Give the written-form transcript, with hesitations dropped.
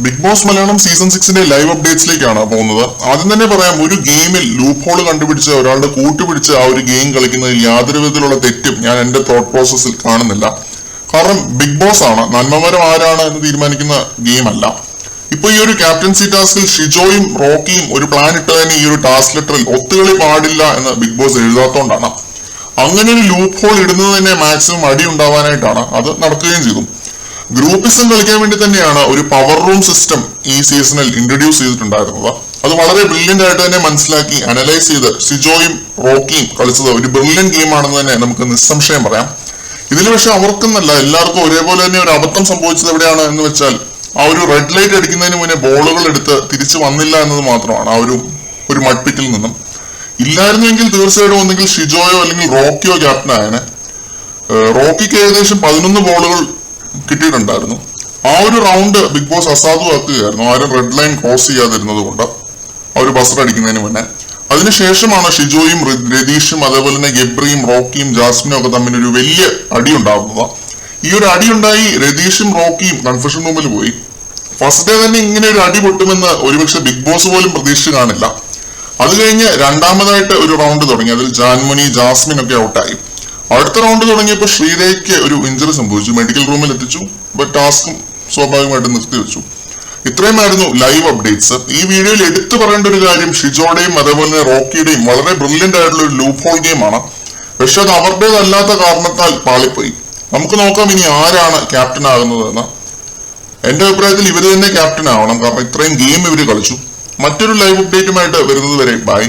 Big Boss Malayalam season 6 live അപ്ഡേറ്റ്സിലേക്കാണ് പോകുന്നത്. ആദ്യം തന്നെ പറയാം, ഒരു ഗെയിമിൽ ലൂപ്പ് ഹോൾ കണ്ടുപിടിച്ച് ഒരാളുടെ കൂട്ടുപിടിച്ച് ആ ഒരു ഗെയിം കളിക്കുന്നതിൽ യാതൊരു വിധത്തിലുള്ള തെറ്റും ഞാൻ എന്റെ തോട്ട് പ്രോസസ്സിൽ കാണുന്നില്ല. കാരണം ബിഗ് ബോസ് ആണ്, നന്മമരം ആരാണ് എന്ന് തീരുമാനിക്കുന്ന ഗെയിം അല്ല. ഇപ്പൊ ഈ ഒരു ക്യാപ്റ്റൻസി ടാസ്കിൽ ഷിജോയും റോക്കിയും ഒരു പ്ലാൻ ഇട്ടതിന് ഈ ഒരു ടാസ്ക് ലെറ്ററിൽ ഒത്തുകളി പാടില്ല എന്ന് ബിഗ് ബോസ് എഴുതാത്തോണ്ടാണ്. അങ്ങനെ ഒരു ലൂപ്പ് ഹോൾ ഇടുന്നത് തന്നെ മാക്സിമം അടി ഉണ്ടാവാനായിട്ടാണ്. അത് നടക്കുകയും ചെയ്തു. ഗ്രൂപ്പിസം കളിക്കാൻ വേണ്ടി തന്നെയാണ് ഒരു പവർ റൂം സിസ്റ്റം ഈ സീസണിൽ ഇൻട്രൊഡ്യൂസ് ചെയ്തിട്ടുണ്ടായിരുന്നത്. അത് വളരെ ബ്രില്യന്റ് ആയിട്ട് തന്നെ മനസ്സിലാക്കി അനലൈസ് ചെയ്ത് ഷിജോയും റോക്കിയും കളിച്ചത് ഒരു ബ്രില്യന്റ് ഗെയിമാണെന്ന് തന്നെ നമുക്ക് നിസ്സംശയം പറയാം. ഇതിൽ പക്ഷെ അവർക്കെന്നല്ല, എല്ലാവർക്കും ഒരേപോലെ തന്നെ ഒരു അബദ്ധം സംഭവിച്ചത് എവിടെയാണ് എന്ന് വെച്ചാൽ, ആ ഒരു റെഡ് ലൈറ്റ് അടിക്കുന്നതിന് മുന്നേ ബോളുകൾ എടുത്ത് തിരിച്ചു വന്നില്ല എന്നത് മാത്രമാണ്. ആ ഒരു മഡ്പിറ്റിൽ നിന്നും ഇല്ലായിരുന്നെങ്കിൽ തീർച്ചയായിട്ടും ഒന്നെങ്കിൽ ഷിജോയോ അല്ലെങ്കിൽ റോക്കിയോ ക്യാപ്റ്റൻ ആയനെ. റോക്കിക്ക് ഏകദേശം 11 ബോളുകൾ കിട്ടിയിട്ടുണ്ടായിരുന്നു. ആ ഒരു റൗണ്ട് ബിഗ് ബോസ് അസാധുവാക്കുകയായിരുന്നു, ആരും റെഡ് ലൈൻ ക്രോസ് ചെയ്യാതിരുന്നത് കൊണ്ട്, ആ ഒരു ബസർ അടിക്കുന്നതിന് മുന്നേ. അതിനുശേഷമാണ് ഷിജോയും രതീഷും അതേപോലെ തന്നെ ഗബ്രിയും റോക്കിയും ജാസ്മിനും ഒക്കെ തമ്മിൽ ഒരു വലിയ അടി ഉണ്ടാകുന്നത്. ഈ ഒരു അടി ഉണ്ടായി രതീഷും റോക്കിയും കൺഫെഷൻ റൂമിൽ പോയി. ഫസ്റ്റ് ഡേ തന്നെ ഇങ്ങനെ ഒരു അടി പൊട്ടുമെന്ന് ഒരുപക്ഷെ ബിഗ് ബോസ് പോലും പ്രതീക്ഷിച്ചു കാണില്ല. അത് കഴിഞ്ഞ് രണ്ടാമതായിട്ട് ഒരു റൗണ്ട് തുടങ്ങി. അതിൽ ജാൻമണി ജാസ്മിൻ ഒക്കെ ഔട്ടായി. അടുത്ത റൗണ്ട് തുടങ്ങിയപ്പോൾ ശ്രീരേഖയ്ക്ക് ഒരു ഇഞ്ചറി സംഭവിച്ചു, മെഡിക്കൽ റൂമിൽ എത്തിച്ചു. ബട്ട് ടാസ്കും സ്വാഭാവികമായിട്ട് നിർത്തിവെച്ചു. ഇത്രയുമായിരുന്നു ലൈവ് അപ്ഡേറ്റ്സ്. ഈ വീഡിയോയിൽ എടുത്തു പറയേണ്ട ഒരു കാര്യം, ഷിജോയുടെയും അതേപോലെ തന്നെ റോക്കിയുടെയും വളരെ ബ്രില്യന്റ് ആയിട്ടുള്ള ഒരു ലൂപ്പ് ഹോൾ ഗെയിമാണ്. പക്ഷെ അത് അവരുടേതല്ലാത്ത കാരണത്താൽ പാളിപ്പോയി. നമുക്ക് നോക്കാം ഇനി ആരാണ് ക്യാപ്റ്റൻ ആകുന്നതെന്ന്. എന്റെ അഭിപ്രായത്തിൽ ഇവര് തന്നെ ക്യാപ്റ്റൻ ആവണം, കാരണം ഇത്രയും ഗെയിം ഇവര് കളിച്ചു. മറ്റൊരു ലൈവ് അപ്ഡേറ്റുമായിട്ട് വരുന്നത് വരെ ബൈ.